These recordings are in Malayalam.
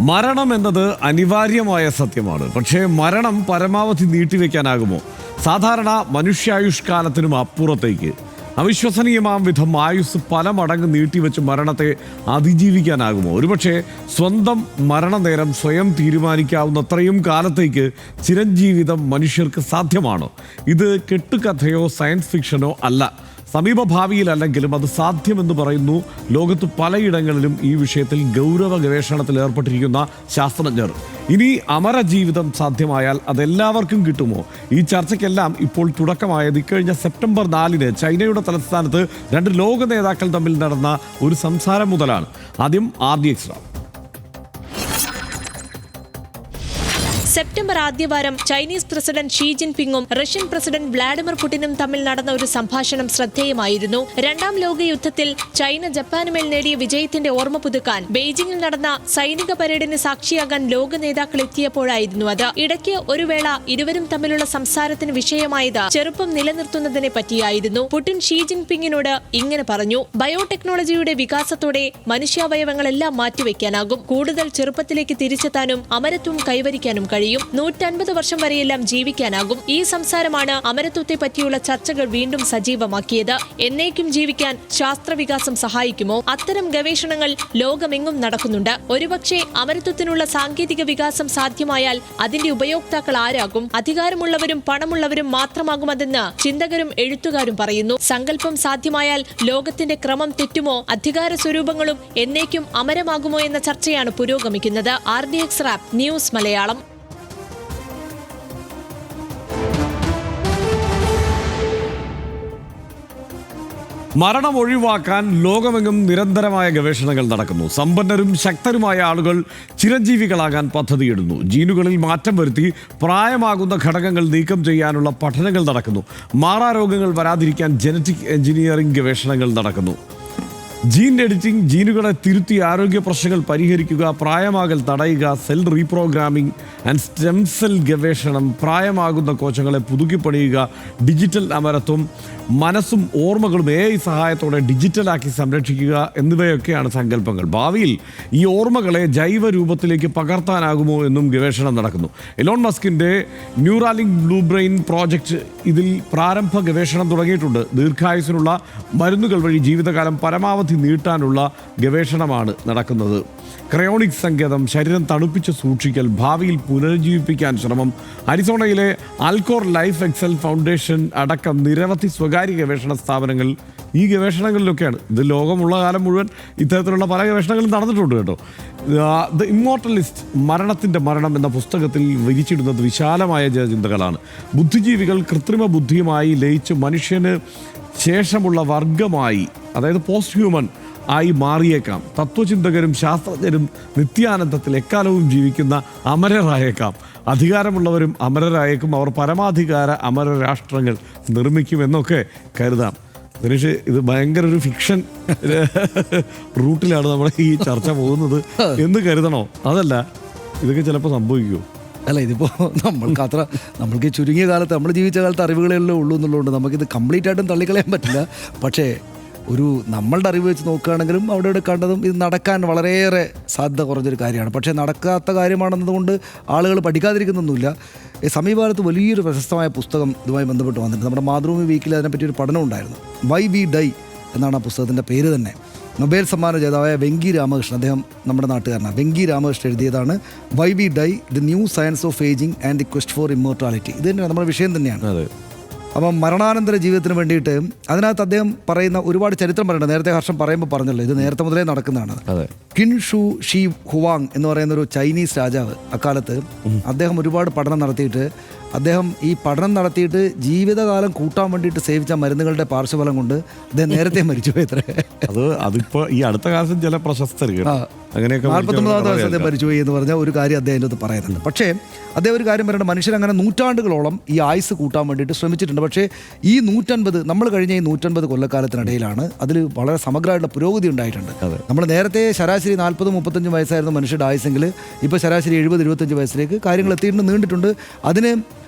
മരണം എന്നത് അനിവാര്യമായ സത്യമാണ്. പക്ഷേ മരണം പരമാവധി നീട്ടിവെക്കാനാകുമോ? സാധാരണ മനുഷ്യായുഷ്കാലത്തിനും അപ്പുറത്തേക്ക് അവിശ്വസനീയമാം വിധം ആയുസ് പല മടങ്ങ് നീട്ടിവെച്ച് മരണത്തെ അതിജീവിക്കാനാകുമോ? ഒരുപക്ഷെ സ്വന്തം മരണനേരം സ്വയം തീരുമാനിക്കാവുന്നത്രയും കാലത്തേക്ക് ചിരഞ്ജീവിതം മനുഷ്യർക്ക് സാധ്യമാണോ? ഇത് കെട്ടുകഥയോ സയൻസ് ഫിക്ഷനോ അല്ല. സമീപഭാവിയിലല്ലെങ്കിലും അത് സാധ്യമെന്ന് പറയുന്നു ലോകത്ത് പലയിടങ്ങളിലും ഈ വിഷയത്തിൽ ഗൗരവ ഗവേഷണത്തിൽ ഏർപ്പെട്ടിരിക്കുന്ന ശാസ്ത്രജ്ഞർ. ഇനി അമരജീവിതം സാധ്യമായാൽ അതെല്ലാവർക്കും കിട്ടുമോ? ഈ ചർച്ചയ്ക്കെല്ലാം ഇപ്പോൾ തുടക്കമായത് ഇക്കഴിഞ്ഞ സെപ്റ്റംബർ 4 ചൈനയുടെ തലസ്ഥാനത്ത് രണ്ട് ലോക നേതാക്കൾ തമ്മിൽ നടന്ന ഒരു സംസാരം മുതലാണ്. ആദ്യം RDX റാം. സെപ്റ്റംബർ ആദ്യവാരം ചൈനീസ് പ്രസിഡന്റ് ഷീ ജിൻപിങ്ങും റഷ്യൻ പ്രസിഡന്റ് വ്ളാഡിമിർ പുടിനും തമ്മിൽ നടന്ന ഒരു സംഭാഷണം ശ്രദ്ധേയമായിരുന്നു. രണ്ടാം ലോക യുദ്ധത്തിൽ ചൈന ജപ്പാനുമേൽ നേടിയ വിജയത്തിന്റെ ഓർമ്മ പുതുക്കാൻ ബെയ്ജിംഗിൽ നടന്ന സൈനിക പരേഡിന് സാക്ഷിയാകാൻ ലോക നേതാക്കൾ എത്തിയപ്പോഴായിരുന്നു അത്. ഇടയ്ക്ക് ഒരു വേള ഇരുവരും തമ്മിലുള്ള സംസാരത്തിന് വിഷയമായത് ചെറുപ്പം നിലനിർത്തുന്നതിനെ പറ്റിയായിരുന്നു. പുടിൻ ഷീ ജിൻപിങ്ങിനോട് ഇങ്ങനെ പറഞ്ഞു: ബയോടെക്നോളജിയുടെ വികാസത്തോടെ മനുഷ്യാവയവങ്ങളെല്ലാം മാറ്റിവെക്കാനാകും. കൂടുതൽ ചെറുപ്പത്തിലേക്ക് തിരിച്ചെത്താനും അമരത്വം കൈവരിക്കാനും കഴിയും. 150 വർഷം വരെയെല്ലാം ജീവിക്കാനാകും. ഈ സംസാരമാണ് അമരത്വത്തെ പറ്റിയുള്ള ചർച്ചകൾ വീണ്ടും സജീവമാക്കിയത്. എന്നേക്കും ജീവിക്കാൻ ശാസ്ത്രവികാസം സഹായിക്കുമോ? അത്തരം ഗവേഷണങ്ങൾ ലോകമെങ്ങും നടക്കുന്നുണ്ട്. ഒരുപക്ഷെ അമരത്വത്തിനുള്ള സാങ്കേതിക വികാസം സാധ്യമായാൽ അതിന്റെ ഉപയോക്താക്കൾ ആരാകും? അധികാരമുള്ളവരും പണമുള്ളവരും മാത്രമാകുമതെന്ന് ചിന്തകരും എഴുത്തുകാരും പറയുന്നു. സങ്കല്പം സാധ്യമായാൽ ലോകത്തിന്റെ ക്രമം തെറ്റുമോ? അധികാര സ്വരൂപങ്ങളും എന്നേക്കും അമരമാകുമോ എന്ന ചർച്ചയാണ് പുരോഗമിക്കുന്നത്. RDX rap news Malayalam. മരണം ഒഴിവാക്കാൻ ലോകമെങ്ങും നിരന്തരമായ ഗവേഷണങ്ങൾ നടക്കുന്നു. സമ്പന്നരും ശക്തരുമായ ആളുകൾ ചിരഞ്ജീവികളാകാൻ പദ്ധതിയിടുന്നു. ജീനുകളിൽ മാറ്റം വരുത്തി പ്രായമാകുന്ന ഘടകങ്ങൾ നീക്കം ചെയ്യാനുള്ള പഠനങ്ങൾ നടക്കുന്നു. മാറാരോഗങ്ങൾ വരാതിരിക്കാൻ ജനറ്റിക് എഞ്ചിനീയറിംഗ് ഗവേഷണങ്ങൾ നടക്കുന്നു. ജീൻ എഡിറ്റിംഗ്, ജീനുകളെ തിരുത്തി ആരോഗ്യ പ്രശ്നങ്ങൾ പരിഹരിക്കുക, പ്രായമാകൽ തടയുക, cell reprogramming and stem cell ഗവേഷണം, പ്രായമാകുന്ന കോശങ്ങളെ പുതുക്കിപ്പണിയുക, ഡിജിറ്റൽ അമരത്വം, മനസ്സും ഓർമ്മകളും AI സഹായത്തോടെ ഡിജിറ്റലാക്കി സംരക്ഷിക്കുക എന്നിവയൊക്കെയാണ് സങ്കല്പങ്ങൾ. ഭാവിയിൽ ഈ ഓർമ്മകളെ ജൈവ രൂപത്തിലേക്ക് പകർത്താനാകുമോ എന്നും ഗവേഷണം നടക്കുന്നു. എലോൺ മസ്കിൻ്റെ ന്യൂറാലിങ്ക് ബ്ലൂ ബ്രെയിൻ പ്രോജക്റ്റ് ഇതിൽ പ്രാരംഭ ഗവേഷണം തുടങ്ങിയിട്ടുണ്ട്. ദീർഘായുസിനുള്ള മരുന്നുകൾ വഴി ജീവിതകാലം പരമാവധി നീട്ടാനുള്ള ഗവേഷണമാണ് നടക്കുന്നത്. ക്രയോണിക് സങ്കേതം, ശരീരം തണുപ്പിച്ച് സൂക്ഷിക്കൽ, ഭാവിയിൽ പുനരുജ്ജീവിപ്പിക്കാൻ ശ്രമം. അരിസോണയിലെ ആൽക്കോർ ലൈഫ് എക്സൽ ഫൗണ്ടേഷൻ അടക്കം നിരവധി സ്വകാര്യ ഗവേഷണ സ്ഥാപനങ്ങൾ ഈ ഗവേഷണങ്ങളിലൊക്കെയാണ്. ഇത് ലോകമുള്ള കാലം മുഴുവൻ ഇത്തരത്തിലുള്ള പല ഗവേഷണങ്ങളും നടന്നിട്ടുണ്ട് കേട്ടോ. ദ ഇമ്മോർട്ടലിസ്റ്റ്, മരണത്തിൻ്റെ മരണം എന്ന പുസ്തകത്തിൽ വിരിച്ചിടുന്നത് വിശാലമായ ചിന്തകളാണ്. ബുദ്ധിജീവികൾ കൃത്രിമ ബുദ്ധിയുമായി ലയിച്ച് മനുഷ്യന് ശേഷമുള്ള വർഗമായി, അതായത് പോസ്റ്റ് ഹ്യൂമൻ ആയി മാറിയേക്കാം. തത്വചിന്തകരും ശാസ്ത്രജ്ഞരും നിത്യാനന്ദത്തിൽ എക്കാലവും ജീവിക്കുന്ന അമരരായേക്കാം. അധികാരമുള്ളവരും അമരരായേക്കും. അവർ പരമാധികാര അമര രാഷ്ട്രങ്ങൾ നിർമ്മിക്കുമെന്നൊക്കെ കരുതാം. ദിനേഷ്, ഇത് ഭയങ്കര ഒരു ഫിക്ഷൻ റൂട്ടിലാണ് നമ്മുടെ ഈ ചർച്ച പോകുന്നത് എന്ന് കരുതണോ? അതല്ല, ഇതൊക്കെ ചിലപ്പോൾ സംഭവിക്കുമോ? അല്ല, ഇതിപ്പോൾ നമ്മൾക്ക് ചുരുങ്ങിയ കാലത്ത്, നമ്മൾ ജീവിച്ച കാലത്ത് അറിവുകളെല്ലാം ഉള്ളൂ എന്നുള്ളതുകൊണ്ട് നമുക്കിത് കംപ്ലീറ്റ് ആയിട്ടും തള്ളിക്കളയാൻ പറ്റില്ല. പക്ഷേ ഒരു നമ്മളുടെ അറിവ് വെച്ച് നോക്കുകയാണെങ്കിലും അവിടെ കണ്ടതും ഇത് നടക്കാൻ വളരെയേറെ സാധ്യത കുറഞ്ഞൊരു കാര്യമാണ്. പക്ഷേ നടക്കാത്ത കാര്യമാണെന്നതുകൊണ്ട് ആളുകൾ പഠിക്കാതിരിക്കുന്നൊന്നുമില്ല. സമീപകാലത്ത് വലിയൊരു പ്രശസ്തമായ പുസ്തകം ഇതുമായി ബന്ധപ്പെട്ട് വന്നിട്ടുണ്ട്. നമ്മുടെ മാതൃഭൂമി വീക്കിൽ അതിനെപ്പറ്റി ഒരു പഠനം ഉണ്ടായിരുന്നു. വൈ വി ഡൈ എന്നാണ് ആ പുസ്തകത്തിൻ്റെ പേര് തന്നെ. നൊബേൽ സമ്മാന ജേതാവായ വെങ്കി രാമകൃഷ്ണൻ, അദ്ദേഹം നമ്മുടെ നാട്ടുകാരനാണ്. വെങ്കി രാമകൃഷ്ണൻ എഴുതിയതാണ് why we die, the new science of ageing and the quest for immortality. ഇത് തന്നെ നമ്മുടെ വിഷയം തന്നെയാണ്. അപ്പം മരണാനന്തര ജീവിതത്തിന് വേണ്ടിയിട്ട് അതിനകത്ത് അദ്ദേഹം പറയുന്ന ഒരുപാട് ചരിത്രം പറയുന്നുണ്ട്. നേരത്തെ ഹർഷം പറയുമ്പോൾ പറഞ്ഞല്ലോ, ഇത് നേരത്തെ മുതലേ നടക്കുന്നതാണ്. കിൻ ഷു ഷി ഹുവാങ് എന്ന് പറയുന്ന ഒരു ചൈനീസ് രാജാവ് അക്കാലത്ത് അദ്ദേഹം ഒരുപാട് പഠനം നടത്തിയിട്ട് ഈ പഠനം നടത്തിയിട്ട് ജീവിതകാലം കൂട്ടാൻ വേണ്ടിയിട്ട് സേവിച്ച മരുന്നുകളുടെ പാർശ്വഫലം കൊണ്ട് അദ്ദേഹം നേരത്തെ മരിച്ചുപോയി. അതിപ്പോൾ ഈ അടുത്ത കാലത്തും ചില പ്രശസ്തർ 49-ാമത്തെ വയസ്സിൽ അദ്ദേഹം മരിച്ചുപോയി എന്ന് പറഞ്ഞാൽ ഒരു കാര്യം അദ്ദേഹം അത് പറയുന്നുണ്ട്. പക്ഷേ അദ്ദേഹം ഒരു കാര്യം പറയുന്നത്, മനുഷ്യരങ്ങനെ നൂറ്റാണ്ടുകളോളം ഈ ആയുസ് കൂട്ടാൻ വേണ്ടിയിട്ട് ശ്രമിച്ചിട്ടുണ്ട്. പക്ഷേ ഈ 150 നമ്മൾ കഴിഞ്ഞ ഈ 150 കൊല്ലക്കാലത്തിനിടയിലാണ് അതിൽ വളരെ സമഗ്രമായിട്ടുള്ള പുരോഗതി ഉണ്ടായിട്ടുണ്ട്. നമ്മൾ നേരത്തെ ശരാശരി 40-35 വയസ്സായിരുന്നു മനുഷ്യരുടെ ആയുസെങ്കിൽ ഇപ്പോൾ ശരാശരി 70-75 വയസ്സിലേക്ക് കാര്യങ്ങൾ എത്തിയിട്ടുണ്ട്, നീണ്ടിട്ടുണ്ട്. അതിന്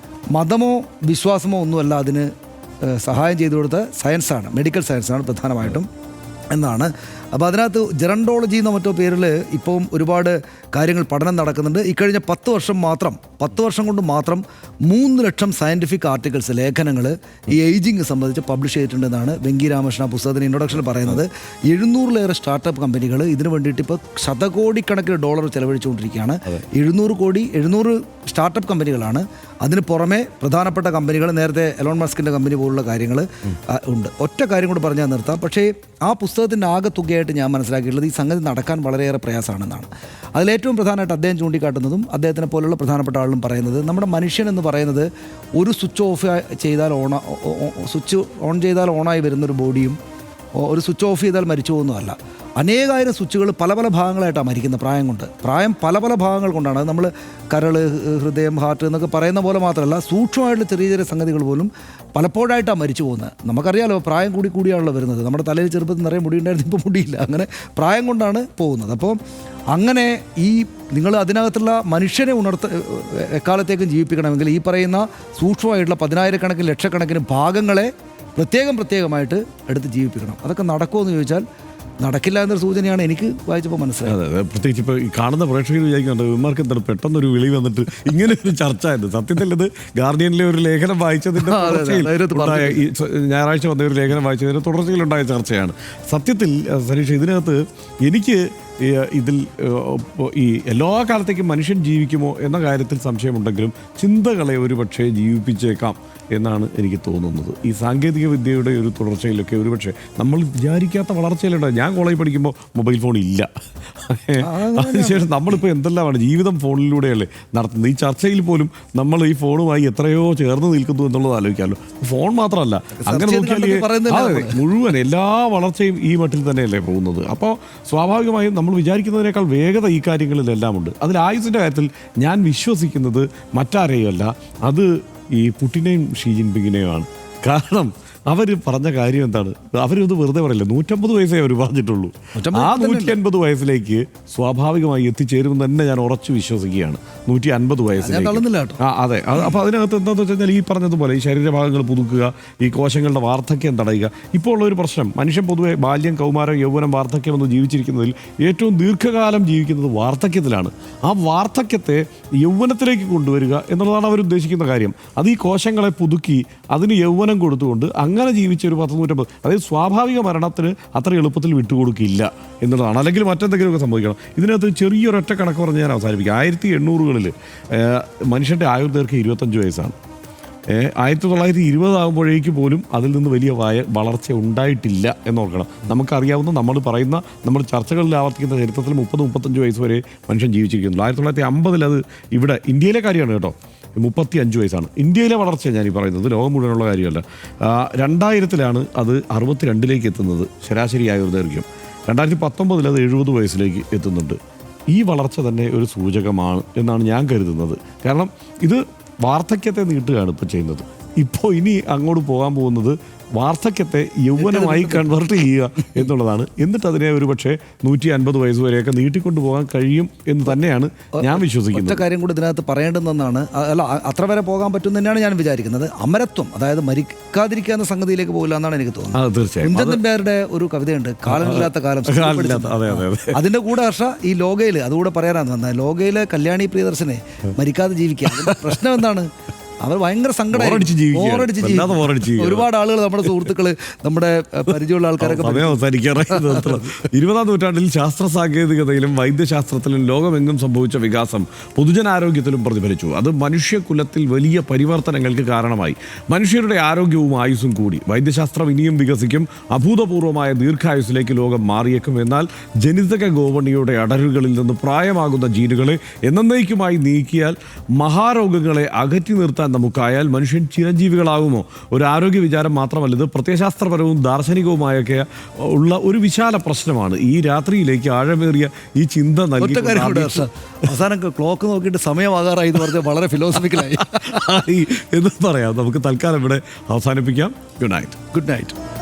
മതമോ വിശ്വാസമോ ഒന്നുമല്ല അതിന് സഹായം ചെയ്തു കൊടുത്ത സയൻസാണ്, മെഡിക്കൽ സയൻസാണ് പ്രധാനമായിട്ടും എന്നാണ് അപ്പോൾ അതിനകത്ത് ജെറണ്ടോളജി എന്നോ മറ്റോ പേരിൽ ഇപ്പം ഒരുപാട് കാര്യങ്ങൾ പഠനം നടക്കുന്നുണ്ട്. ഇക്കഴിഞ്ഞ 10 വർഷം കൊണ്ട് മാത്രം 3 ലക്ഷം സയൻറ്റിഫിക് ആർട്ടിക്കിൾസ്, ലേഖനങ്ങൾ ഈ ഏജിങ് സംബന്ധിച്ച് പബ്ലിഷ് ചെയ്തിട്ടുണ്ടെന്നാണ് വെങ്കി രാമകൃഷ്ണൻ പുസ്തകത്തിന് ഇൻട്രൊഡക്ഷനിൽ പറയുന്നത്. 700-ലേറെ സ്റ്റാർട്ടപ്പ് കമ്പനികൾ ഇതിനു വേണ്ടിയിട്ട് ഇപ്പോൾ ശതകോടിക്കണക്കിന് ഡോളർ ചെലവഴിച്ചുകൊണ്ടിരിക്കുകയാണ്. 700 സ്റ്റാർട്ടപ്പ് കമ്പനികളാണ്. അതിന് പുറമെ പ്രധാനപ്പെട്ട കമ്പനികൾ, നേരത്തെ എലോൺ മസ്കിൻ്റെ കമ്പനി പോലുള്ള കാര്യങ്ങൾ ഉണ്ട്. ഒറ്റ കാര്യം കൂടി പറഞ്ഞാൽ നിർത്താം. പക്ഷേ ആ പുസ്തകത്തിൻ്റെ ആകെ തുകയായിട്ട് ഞാൻ മനസ്സിലാക്കിയിട്ടുള്ളത് ഈ സംഗതി നടക്കാൻ വളരെയേറെ പ്രയാസമാണെന്നാണ്. അതിലേറ്റവും പ്രധാനമായിട്ട് അദ്ദേഹം ചൂണ്ടിക്കാട്ടുന്നതും അദ്ദേഹത്തിനെ പോലുള്ള പ്രധാനപ്പെട്ട ആളും പറയുന്നത്, നമ്മുടെ മനുഷ്യൻ എന്ന് പറയുന്നത് ഒരു സ്വിച്ച് ഓൺ ചെയ്താൽ ഓണായി വരുന്നൊരു ബോഡിയും ഒരു സ്വിച്ച് ഓഫ് ചെയ്താൽ മരിച്ചു പോകുന്നതല്ല. അനേകായിരം സ്വിച്ചുകൾ പല ഭാഗങ്ങളായിട്ടാണ് മരിക്കുന്നത്. പ്രായം പല ഭാഗങ്ങൾ കൊണ്ടാണ്. അത് നമ്മൾ കരൾ, ഹൃദയം, ഹാർട്ട് എന്നൊക്കെ പറയുന്ന പോലെ മാത്രമല്ല, സൂക്ഷ്മമായിട്ടുള്ള ചെറിയ സംഗതികൾ പോലും പലപ്പോഴായിട്ടാണ് മരിച്ചു പോകുന്നത്. നമുക്കറിയാലോ, പ്രായം കൂടിയാണല്ലോ വരുന്നത്. നമ്മുടെ തലയിൽ ചെറുപ്പത്തിൽ നിറയെ മുടി ഉണ്ടായിരുന്നു, ഇപ്പോൾ മുടിയില്ല. അങ്ങനെ പ്രായം കൊണ്ടാണ് പോകുന്നത്. അപ്പോൾ അങ്ങനെ ഈ നിങ്ങൾ അതിനകത്തുള്ള മനുഷ്യനെ എക്കാലത്തേക്കും ജീവിപ്പിക്കണമെങ്കിൽ ഈ പറയുന്ന സൂക്ഷ്മമായിട്ടുള്ള 10,000-കണക്കിന് ലക്ഷക്കണക്കിന് ഭാഗങ്ങളെ പ്രത്യേകമായിട്ട് എടുത്ത് ജീവിപ്പിക്കണം. അതൊക്കെ നടക്കുമോ എന്ന് ചോദിച്ചാൽ നടക്കില്ല എന്നൊരു സൂചനയാണ് എനിക്ക് വായിച്ചപ്പോൾ മനസ്സിലായത്. അതെ, പ്രത്യേകിച്ച് ഇപ്പോൾ ഈ കാണുന്ന പ്രേക്ഷകർ വിചാരിക്കുന്നുണ്ട് ഇവന്മാർക്ക് എന്താണ് പെട്ടെന്നൊരു വിളി വന്നിട്ട് ഇങ്ങനെ ഒരു ചർച്ച ആയിരുന്നു. സത്യത്തിൽ ഇത് ഗാർഡിയനിലെ ഒരു ലേഖനം വായിച്ചതിൻ്റെ ഞായറാഴ്ച വന്ന ഒരു ലേഖനം വായിച്ചതിൻ്റെ തുടർച്ചയിലുണ്ടായ ചർച്ചയാണ്. സത്യത്തിൽ സനീഷ്, ഇതിനകത്ത് എനിക്ക് ഇതിൽ ഈ എല്ലാ കാലത്തേക്കും മനുഷ്യൻ ജീവിക്കുമോ എന്ന കാര്യത്തിൽ സംശയമുണ്ടെങ്കിലും ചിന്തകളെ ഒരുപക്ഷെ ജീവിപ്പിച്ചേക്കാം എന്നാണ് എനിക്ക് തോന്നുന്നത്. ഈ സാങ്കേതിക വിദ്യയുടെ ഒരു തുടർച്ചയിലൊക്കെ ഒരുപക്ഷെ നമ്മൾ വിചാരിക്കാത്ത വളർച്ചയിലുണ്ട്. ഞാൻ കോളേജിൽ പഠിക്കുമ്പോൾ മൊബൈൽ ഫോൺ ഇല്ല. അതിനുശേഷം നമ്മളിപ്പോൾ എന്തെല്ലാമാണ് ജീവിതം ഫോണിലൂടെയല്ലേ നടത്തുന്നത്. ഈ ചർച്ചയിൽ പോലും നമ്മൾ ഈ ഫോണുമായി എത്രയോ ചേർന്ന് നിൽക്കുന്നു എന്നുള്ളത് ആലോചിക്കാമല്ലോ. ഫോൺ മാത്രമല്ല, അങ്ങനെ നോക്കിയാൽ മുഴുവൻ എല്ലാ വളർച്ചയും ഈ മട്ടിൽ തന്നെയല്ലേ പോകുന്നത്. അപ്പോൾ സ്വാഭാവികമായും നമ്മൾ വിചാരിക്കുന്നതിനേക്കാൾ വേഗത ഈ കാര്യങ്ങളിലെല്ലാം ഉണ്ട്. അതിൽ ആയുസിൻ്റെ കാര്യത്തിൽ ഞാൻ വിശ്വസിക്കുന്നത് മറ്റാരെയുമല്ല, അത് ഈ പുടിനെയും ഷീ ജിൻപിങ്ങിനെയുമാണ്. കാരണം അവർ പറഞ്ഞ കാര്യം എന്താണ്, അവരത് വെറുതെ പറയില്ല. 150 വയസ്സേ അവർ പറഞ്ഞിട്ടുള്ളൂ. ആ 150 വയസ്സിലേക്ക് സ്വാഭാവികമായി എത്തിച്ചേരുമെന്ന് തന്നെ ഞാൻ ഉറച്ചു വിശ്വസിക്കുകയാണ്. 150 വയസ്സിലേക്ക്. അതെ. അപ്പോൾ അതിനകത്ത് എന്താണെന്ന് വെച്ച് കഴിഞ്ഞാൽ ഈ പറഞ്ഞതുപോലെ ഈ ശരീരഭാഗങ്ങൾ പുതുക്കുക, ഈ കോശങ്ങളുടെ വാർദ്ധക്യം തടയുക. ഇപ്പോൾ ഉള്ളൊരു പ്രശ്നം, മനുഷ്യൻ പൊതുവെ ബാല്യം, കൗമാരം, യൗവനം, വാർദ്ധക്യം എന്ന് ജീവിച്ചിരിക്കുന്നതിൽ ഏറ്റവും ദീർഘകാലം ജീവിക്കുന്നത് വാർദ്ധക്യത്തിലാണ്. ആ വാർദ്ധക്യത്തെ യൗവനത്തിലേക്ക് കൊണ്ടുവരിക എന്നുള്ളതാണ് അവർ ഉദ്ദേശിക്കുന്ന കാര്യം. അത് ഈ കോശങ്ങളെ പുതുക്കി അതിന് യൗവനം കൊടുത്തുകൊണ്ട് അങ്ങനെ ജീവിച്ച ഒരു 150, അതായത് സ്വാഭാവിക മരണത്തിന് അത്ര എളുപ്പത്തിൽ വിട്ടുകൊടുക്കില്ല എന്നുള്ളതാണ്. അല്ലെങ്കിൽ മറ്റെന്തെങ്കിലുമൊക്കെ സംഭവിക്കണം. ഇതിനകത്ത് ചെറിയൊരൊറ്റ കണക്ക് പറഞ്ഞ് ഞാൻ അവസാനിപ്പിക്കാം. 1800-കളിൽ മനുഷ്യൻ്റെ ആയുർദൈർഘ്യം 25 വയസ്സാണ്. 1920 ആകുമ്പോഴേക്ക് പോലും അതിൽ നിന്ന് വലിയ വളർച്ച ഉണ്ടായിട്ടില്ല എന്നോർക്കണം. നമുക്കറിയാവുന്ന, നമ്മൾ പറയുന്ന, നമ്മൾ ചർച്ചകളിൽ ആവർത്തിക്കുന്ന ചരിത്രത്തിൽ 30-35 വയസ്സ് വരെ മനുഷ്യൻ ജീവിച്ചിരിക്കുന്നു. 1950 അത് ഇവിടെ ഇന്ത്യയിലെ കാര്യമാണ് കേട്ടോ, 35 വയസ്സാണ് ഇന്ത്യയിലെ വളർച്ച. ഞാൻ ഈ പറയുന്നത് ലോകം മുഴുവനുള്ള കാര്യമല്ല. 2000-ലാണ് അത് 62-ലേക്ക് എത്തുന്നത് ശരാശരി ആയുർദൈർഘ്യം. 2019 അത് 70 വയസ്സിലേക്ക് എത്തുന്നുണ്ട്. ഈ വളർച്ച തന്നെ ഒരു സൂചകമാണ് എന്നാണ് ഞാൻ കരുതുന്നത്. കാരണം ഇത് വാർദ്ധക്യത്തെ നീട്ടുകയാണ് ഇപ്പോൾ ചെയ്യുന്നത്. ഇപ്പോൾ ഇനി അങ്ങോട്ട് പോകാൻ പോകുന്നത് വാർദ്ധക്യത്തെ യൗവനമായി കൺവേർട്ട് ചെയ്യുക എന്നുള്ളതാണ്. എന്നിട്ട് അതിനെ ഒരു പക്ഷേ 150 വയസ്സ് വരെയൊക്കെ നീട്ടിക്കൊണ്ടു പോകാൻ കഴിയും എന്ന് തന്നെയാണ് ഞാൻ വിശ്വസിക്കുന്നത്. ഒറ്റ കാര്യം കൂടി ഇതിനകത്ത് പറയേണ്ടതെന്നാണ്, അല്ല അത്ര വരെ പോകാൻ പറ്റും തന്നെയാണ് ഞാൻ വിചാരിക്കുന്നത്. അമരത്വം, അതായത് മരിക്കാതിരിക്കുക എന്ന സംഗതിയിലേക്ക് പോകില്ല എന്നാണ് എനിക്ക് തോന്നുന്നത്. തീർച്ചയായും കുഞ്ചൻനമ്പ്യാരുടെ ഒരു കവിതയുണ്ട്, കാലമില്ലാത്ത കാലം. അതിന്റെ കൂടെ ഈ ലോകയിൽ അതുകൂടെ പറയാനാണ് വന്നത്. ലോകയിലെ കല്യാണി പ്രിയദർശനെ മരിക്കാതെ ജീവിക്കുക. അതിന്റെ പ്രശ്നം എന്താണ്? അവർ ഭയങ്കര സങ്കടമടിച്ച് ജീവിക്കുക. ഒരുപാട് ആളുകൾ, നമ്മുടെ സുഹൃത്തുക്കള്, നമ്മുടെ പരിചയമുള്ള ആൾക്കാരൊക്കെ. 20-ാം നൂറ്റാണ്ടിൽ ശാസ്ത്ര സാങ്കേതികതയിലും വൈദ്യശാസ്ത്രത്തിലും ലോകമെങ്ങും സംഭവിച്ച വികാസം പൊതുജനാരോഗ്യത്തിലും പ്രതിഫലിച്ചു. അത് മനുഷ്യകുലത്തിൽ വലിയ പരിവർത്തനങ്ങൾക്ക് കാരണമായി. മനുഷ്യരുടെ ആരോഗ്യവും ആയുസ്സും കൂടി. വൈദ്യശാസ്ത്രം ഇനിയും വികസിക്കും. അഭൂതപൂർവമായ ദീർഘായുസിലേക്ക് ലോകം മാറിയേക്കും. എന്നാൽ ജനിതക ഗോവണിയുടെ അടരുകളിൽ നിന്ന് പ്രായമാകുന്ന ജീനുകളെ എന്നേക്കുമായി നീക്കിയാൽ, മഹാരോഗങ്ങളെ അകറ്റി നിർത്താൻ നമുക്കായാൽ മനുഷ്യൻ ചിരഞ്ജീവികളാകുമോ? ഒരു ആരോഗ്യ വിചാരം മാത്രമല്ല, ഇത് പ്രത്യയശാസ്ത്രപരവും ദാർശനികവുമായൊക്കെ ഉള്ള ഒരു വിശാല പ്രശ്നമാണ്. ഈ രാത്രിയിലേക്ക് ആഴമേറിയ ഈ ചിന്ത നൽകി അവസാനം ക്ലോക്ക് നോക്കിയിട്ട് സമയമാകാറായി എന്ന് പറഞ്ഞാൽ വളരെ ഫിലോസഫിക്കലായി എന്ന് പറയാം. നമുക്ക് തൽക്കാലം ഇവിടെ അവസാനിപ്പിക്കാം. Good night.